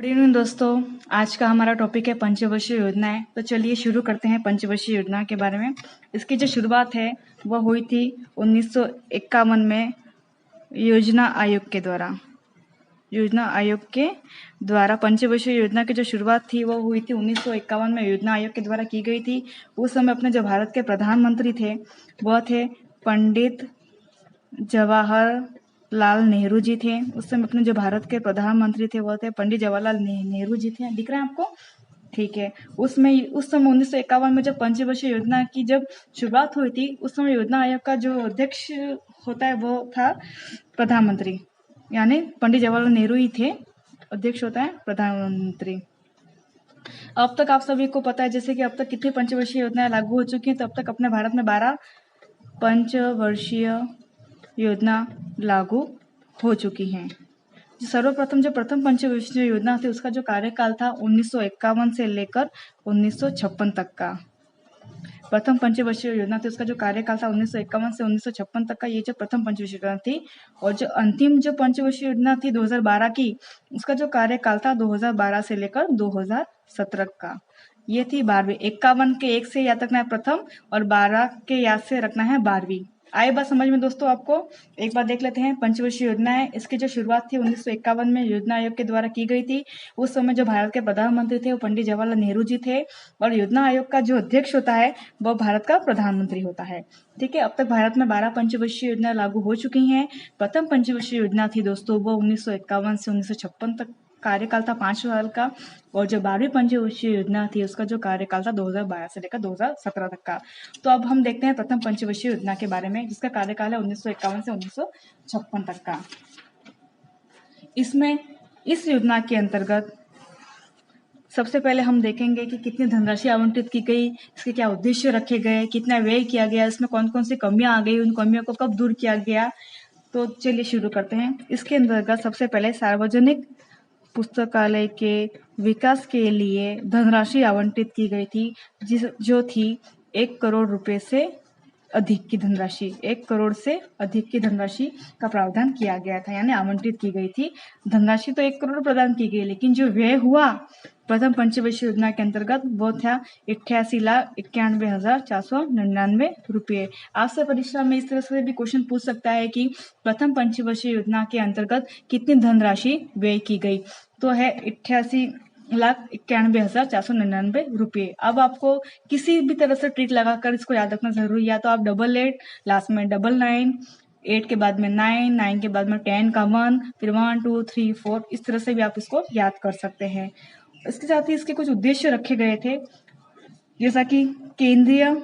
Good evening दोस्तों। आज का हमारा टॉपिक है पंचवर्षीय योजनाएं। तो चलिए शुरू करते हैं पंचवर्षीय योजना के बारे में। इसकी जो शुरुआत है वह हुई थी 1951 में योजना आयोग के द्वारा पंचवर्षीय योजना की जो शुरुआत थी वो हुई थी 1951 में योजना आयोग के द्वारा की गई थी। उस समय अपने जो भारत के प्रधानमंत्री थे वह थे पंडित जवाहरलाल नेहरू जी थे। उस समय अपने जो भारत के प्रधानमंत्री थे वह थे पंडित जवाहरलाल नेहरू जी थे। दिख रहा है आपको? ठीक है। उस समय 1951 में जब पंचवर्षीय योजना की जब शुरुआत हुई थी उस समय योजना आयोग का जो अध्यक्ष होता है वो था प्रधानमंत्री, यानी पंडित जवाहरलाल नेहरू ही थे। अध्यक्ष होता है प्रधानमंत्री। अब तक आप सभी को पता है जैसे कि अब तक कितनी पंचवर्षीय योजनाएं लागू हो चुकी हैं। तो अब तक अपने भारत में 12 पंचवर्षीय योजना लागू हो चुकी हैं। सर्वप्रथम जो प्रथम पंचवर्षीय योजना थी उसका जो कार्यकाल था 1951 से लेकर 1956 तक का। प्रथम पंचवर्षीय योजना थी उसका जो कार्यकाल था 1951 से 1956 तक का। ये जो प्रथम पंचवर्षीय योजना थी और जो अंतिम जो पंचवर्षीय योजना थी 2012 की, उसका जो कार्यकाल था 2012 से लेकर 2017 का। ये थी 12वीं। 51 के 1 से याद रखना है प्रथम और 12 के याद से रखना है 12वीं। आई बात समझ में दोस्तों आपको? एक बार देख लेते हैं पंचवर्षीय योजनाएं। इसकी जो शुरुआत थी 1951 में योजना आयोग के द्वारा की गई थी। उस समय जो भारत के प्रधानमंत्री थे वो पंडित जवाहरलाल नेहरू जी थे और योजना आयोग का जो अध्यक्ष होता है वह भारत का प्रधानमंत्री होता है। ठीक है। अब तक भारत में 12 पंचवर्षीय योजना लागू हो चुकी हैं। प्रथम पंचवर्षीय योजना थी दोस्तों वो 1951 से 1956 तक कार्यकाल था 5 साल का। और जो 12वीं पंचवर्षीय योजना थी उसका जो कार्यकाल था 2012 से लेकर 2017 तक का। तो अब हम देखते हैं प्रथम पंचवर्षीय योजना के बारे में जिसका कार्यकाल है 1951 से 1956 तक का। इसमें इस योजना के अंतर्गत सबसे पहले हम देखेंगे कि कितनी धनराशि आवंटित की गई, इसके क्या उद्देश्य रखे गए, कितना व्यय किया गया, इसमें कौन कौन सी कमियां आ गई, उन कमियों को कब दूर किया गया। तो चलिए शुरू करते हैं। इसके अंतर्गत सबसे पहले सार्वजनिक पुस्तकालय के विकास के लिए धनराशि आवंटित की गई थी जो थी 1 करोड़ रुपए से अधिक की धनराशि। 1 करोड़ से अधिक की धनराशि का प्रावधान किया गया था, यानी आवंटित की गई थी। धनराशि तो 1 करोड़ प्रदान की गई लेकिन जो व्यय हुआ प्रथम पंचवर्षीय योजना के अंतर्गत वो था 88,91,499 रुपये। आपसे परीक्षा में इस तरह से भी क्वेश्चन पूछ सकता है कि प्रथम पंचवर्षीय योजना के अंतर्गत कितनी धनराशि व्यय की गई, तो है 88,91,499 रुपये। अब आपको किसी भी तरह से ट्रिक लगाकर इसको याद रखना जरूरी है। या तो आप 88 लास्ट में 99, 8 के बाद में 9, 9 के बाद में 10 का 1, फिर 1 2 3 4, इस तरह से भी आप इसको याद कर सकते हैं। इसके साथ ही इसके कुछ उद्देश्य रखे गए थे जैसा कि केंद्रीय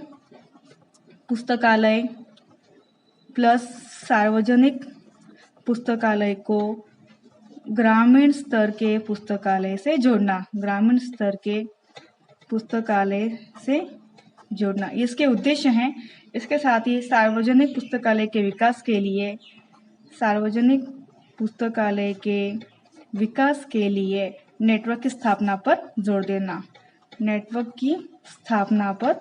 पुस्तकालय प्लस सार्वजनिक पुस्तकालय को ग्रामीण स्तर के पुस्तकालय से जोड़ना। ग्रामीण स्तर के पुस्तकालय से जोड़ना इसके उद्देश्य हैं। इसके साथ ही सार्वजनिक पुस्तकालय के विकास के लिए नेटवर्क की स्थापना पर जोर देना। नेटवर्क की स्थापना पर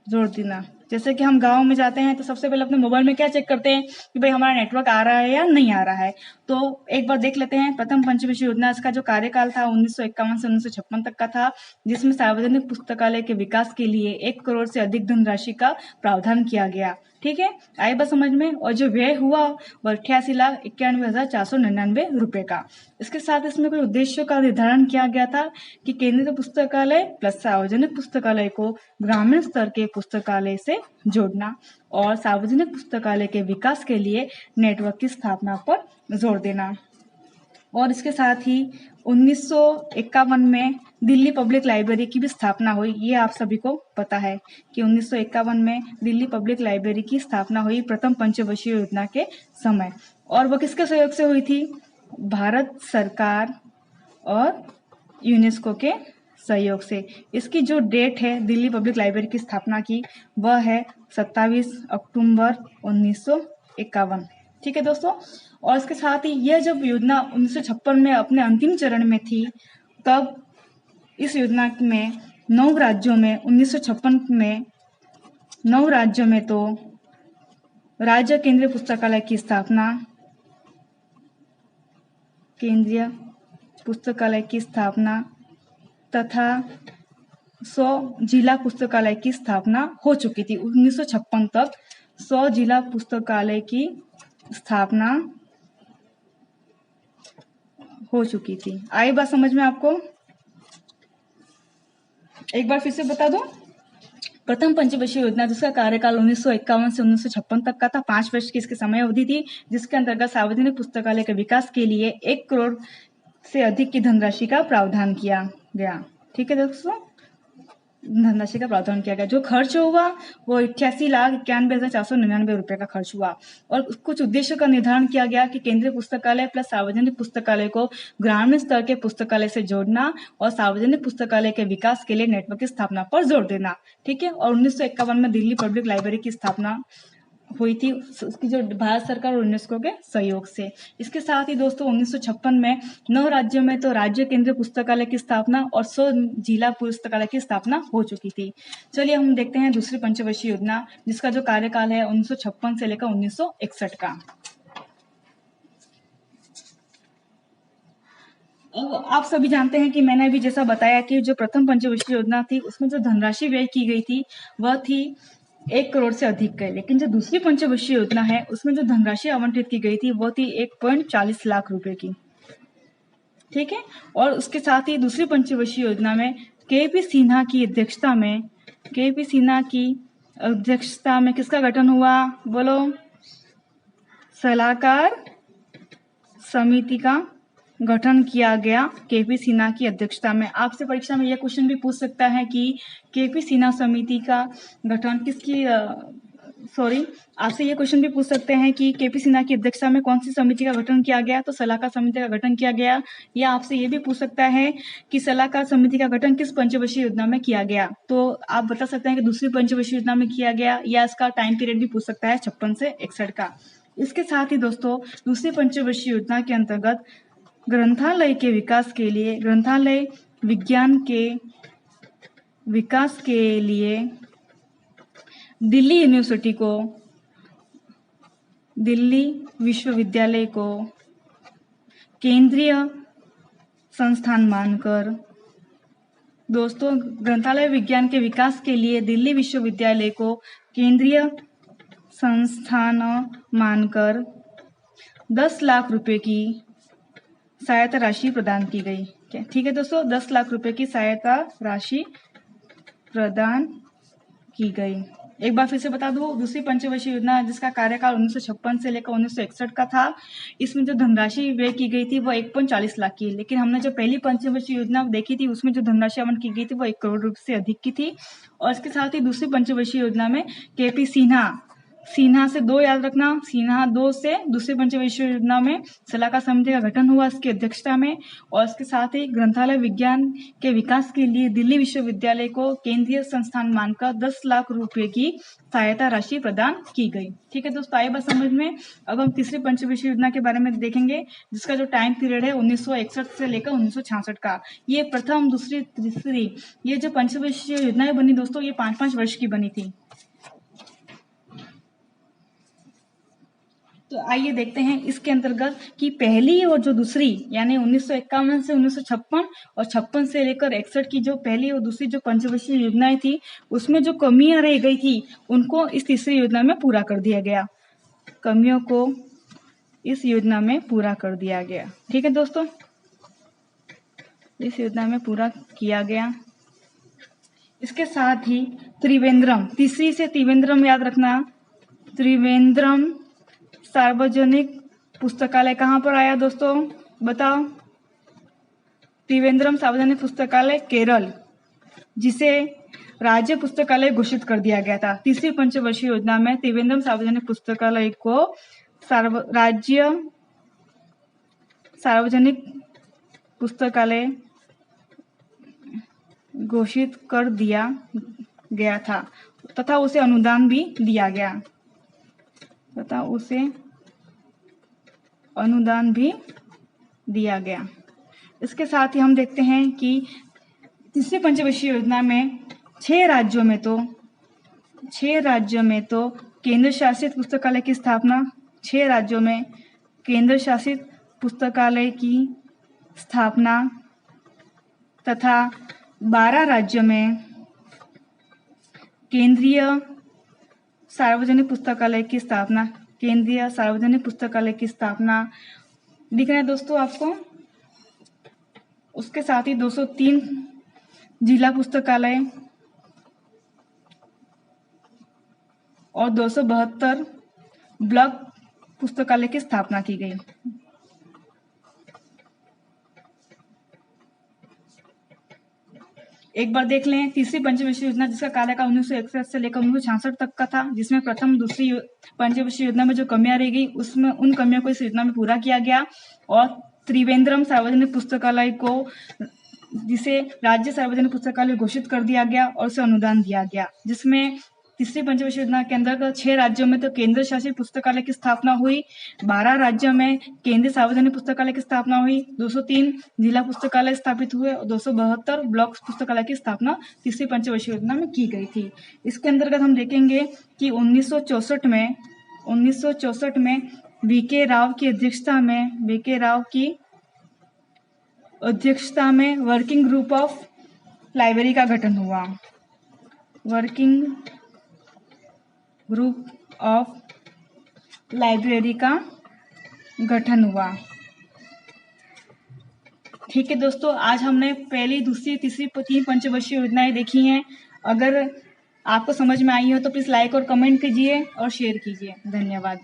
जोर देना। जैसे कि हम गांव में जाते हैं तो सबसे पहले अपने मोबाइल में क्या चेक करते हैं कि भाई हमारा नेटवर्क आ रहा है या नहीं आ रहा है। तो एक बार देख लेते हैं प्रथम पंचवर्षीय योजना। इसका जो कार्यकाल था 1951 से 1956 तक का था, जिसमें सार्वजनिक पुस्तकालय के विकास के लिए 1 करोड़ से अधिक धनराशि का प्रावधान किया गया। ठीक है, आई बात समझ में। और जो व्यय हुआ वह 88,91,499 रुपए का। इसके साथ इसमें कोई उद्देश्यों का निर्धारण किया गया था कि केंद्रीय पुस्तकालय प्लस सार्वजनिक पुस्तकालय को ग्रामीण स्तर के पुस्तकालय से जोड़ना और सार्वजनिक पुस्तकालय के विकास के लिए नेटवर्क की स्थापना पर जोर देना। और इसके साथ ही 1951 में दिल्ली पब्लिक लाइब्रेरी की भी स्थापना हुई। ये आप सभी को पता है कि 1951 में दिल्ली पब्लिक लाइब्रेरी की स्थापना हुई प्रथम पंचवर्षीय योजना के समय। और वह किसके सहयोग से हुई थी? भारत सरकार और यूनेस्को के सहयोग से। इसकी जो डेट है दिल्ली पब्लिक लाइब्रेरी की स्थापना की वह है 27 अक्टूबर 1951। ठीक है दोस्तों। और इसके साथ ही यह जब योजना 1956 में अपने अंतिम चरण में थी तब इस योजना में 9 राज्यों में 1956 में 9 राज्यों में तो राज्य केंद्रीय पुस्तकालय की स्थापना केंद्रीय पुस्तकालय की स्थापना तथा 100 जिला पुस्तकालय की स्थापना हो चुकी थी। 1956 तक 100 जिला पुस्तकालय की स्थापना हो चुकी थी। आई बात समझ में आपको? एक बार फिर से बता दूं, प्रथम पंचवर्षीय योजना जिसका कार्यकाल 1951 से 1956 तक का था, 5 वर्ष की इसकी समय अवधि थी, जिसके अंतर्गत सार्वजनिक पुस्तकालय के विकास के लिए 1 करोड़ से अधिक की धनराशि का प्रावधान किया गया। ठीक है दोस्तों, धनराशि का प्रावधान किया गया। जो खर्च हुआ वो 88,91,499 रुपए का खर्च हुआ। और कुछ उद्देश्यों का निर्धारण किया गया कि केंद्रीय पुस्तकालय प्लस सार्वजनिक पुस्तकालय को ग्रामीण स्तर के पुस्तकालय से जोड़ना और सार्वजनिक पुस्तकालय के विकास के लिए नेटवर्क की स्थापना पर जोर देना। ठीक है। और 1951 में दिल्ली पब्लिक लाइब्रेरी की स्थापना हुई थी, उसकी जो भारत सरकार और यूनेस्को के सहयोग से। इसके साथ ही दोस्तों 1956 में 9 राज्यों में तो राज्य केंद्रीय पुस्तकालय की स्थापना और 100 जिला पुस्तकालय की स्थापना हो चुकी थी। चलिए हम देखते हैं दूसरी पंचवर्षीय योजना जिसका जो कार्यकाल है 1956 से लेकर 1961 का। आप सभी जानते हैं कि मैंने अभी जैसा बताया कि जो प्रथम पंचवर्षीय योजना थी उसमें जो धनराशि व्यय की गई थी वह थी 1 करोड़ से अधिक गए, लेकिन जो दूसरी पंचवर्षीय योजना है उसमें जो धनराशि आवंटित की गई थी वो थी 1.40 लाख रुपए की। ठीक है। और उसके साथ ही दूसरी पंचवर्षीय योजना में केपी सिन्हा की अध्यक्षता में किसका गठन हुआ? बोलो। सलाहकार समिति का गठन किया गया केपी सिन्हा की अध्यक्षता में। आपसे परीक्षा में यह क्वेश्चन भी पूछ सकता है कि केपी सिन्हा समिति का गठन आपसे ये क्वेश्चन भी पूछ सकते हैं कि केपी सिन्हा की अध्यक्षता में कौन सी समिति का गठन किया गया? तो सलाहकार समिति का गठन किया गया। या आपसे ये भी पूछ सकता है कि सलाहकार समिति का गठन किस पंचवर्षीय योजना में किया गया? तो आप बता सकते हैं कि दूसरी पंचवर्षीय योजना में किया गया, या इसका टाइम पीरियड भी पूछ सकता है 56 से 61 का। इसके साथ ही दोस्तों दूसरी पंचवर्षीय योजना के अंतर्गत ग्रंथालय के विकास के लिए, ग्रंथालय विज्ञान के विकास के लिए दिल्ली यूनिवर्सिटी को, दिल्ली विश्वविद्यालय को केंद्रीय संस्थान मानकर, दोस्तों ग्रंथालय विज्ञान के विकास के लिए दिल्ली विश्वविद्यालय को केंद्रीय संस्थान मानकर 10 लाख रुपए की सहायता राशि प्रदान की गई। ठीक है दोस्तों, 10 लाख रुपए की सहायता राशि प्रदान की गई। एक बार फिर से बता दूं, दूसरी पंचवर्षीय योजना जिसका कार्यकाल 1956 से लेकर 1961 का था, इसमें जो धनराशि व्यय की गई थी वो 1.40 लाख की, लेकिन हमने जो पहली पंचवर्षीय योजना देखी थी उसमें जो धनराशि आवंटित की गई थी वो 1 करोड़ रुपए से अधिक की थी। और इसके साथ ही दूसरी पंचवर्षीय योजना में केपी सिन्हा से 2 याद रखना, सिन्हा 2 से दूसरी पंचवर्षीय योजना में सलाहकार समिति का गठन हुआ इसकी अध्यक्षता में। और इसके साथ ही ग्रंथालय विज्ञान के विकास के लिए दिल्ली विश्वविद्यालय को केंद्रीय संस्थान मानकर 10 लाख रुपए की सहायता राशि प्रदान की गई। ठीक है दोस्तों, आई बात समझ में। अब हम तीसरी पंचवर्षीय योजना के बारे में देखेंगे जिसका जो टाइम पीरियड है 1961 से लेकर 1966 का। ये प्रथम, दूसरी, तीसरी ये जो पंचवर्षीय योजनाएं बनी दोस्तों ये 5-5 वर्ष की बनी थी। तो आइए देखते हैं इसके अंतर्गत कि पहली और जो दूसरी यानी 1951 से 1956 और 56 से लेकर 61 की जो पहली और दूसरी जो पंचवर्षीय योजनाएं थी उसमें जो कमियां रह गई थी उनको इस तीसरी योजना में पूरा कर दिया गया। कमियों को इस योजना में पूरा कर दिया गया। ठीक है दोस्तों, इस योजना में पूरा किया गया। इसके साथ ही त्रिवेंद्रम, तीसरी से त्रिवेंद्रम याद रखना, त्रिवेंद्रम सार्वजनिक पुस्तकालय कहाँ पर आया दोस्तों? बताओ। त्रिवेंद्रम सार्वजनिक पुस्तकालय केरल, जिसे राज्य पुस्तकालय घोषित कर दिया गया था। तीसरी पंचवर्षीय योजना में त्रिवेंद्रम सार्वजनिक पुस्तकालय को राज्य सार्वजनिक पुस्तकालय घोषित कर दिया गया था तथा उसे अनुदान भी दिया गया, इसके साथ ही हम देखते हैं कि तीसरी पंचवर्षीय योजना में 6 राज्यों में तो केंद्र शासित पुस्तकालय की स्थापना, 6 राज्यों में केंद्र शासित पुस्तकालय की स्थापना तथा 12 राज्यों में केंद्रीय सार्वजनिक पुस्तकालय की स्थापना। केंद्रीय सार्वजनिक पुस्तकालय की स्थापना दिख रहा है दोस्तों आपको। उसके साथ ही 203 जिला पुस्तकालय और 272 ब्लॉक पुस्तकालय की स्थापना की गई। एक बार देख लें तीसरी पंचवर्षीय योजना, जिसका कार्यकाल 1961 से लेकर 1966 तक का था, जिसमें प्रथम दूसरी पंचवर्षीय योजना में जो कमियां रह गई उसमें उन कमियों को इस योजना में पूरा किया गया और त्रिवेंद्रम सार्वजनिक पुस्तकालय को, जिसे राज्य सार्वजनिक पुस्तकालय घोषित कर दिया गया और उसे अनुदान दिया गया। जिसमें तीसरी पंचवर्षीय योजना के अंतर्गत 6 राज्यों में तो केंद्र शासित पुस्तकालय की स्थापना हुई, 12 राज्यों में केंद्रीय सार्वजनिक पुस्तकालय की स्थापना हुई, 203 जिला पुस्तकालय स्थापित हुए और 272 ब्लॉक पुस्तकालय की स्थापना तीसरी पंचवर्षीय योजना में की गई थी। इसके अंतर्गत हम देखेंगे कि 1964 में वीके राव की अध्यक्षता में वर्किंग ग्रुप ऑफ लाइब्रेरी का गठन हुआ। वर्किंग ग्रुप ऑफ लाइब्रेरी का गठन हुआ। ठीक है दोस्तों, आज हमने पहली, दूसरी, तीसरी, 3 पंचवर्षीय योजनाएं देखी हैं। अगर आपको समझ में आई हो तो प्लीज लाइक और कमेंट कीजिए और शेयर कीजिए। धन्यवाद।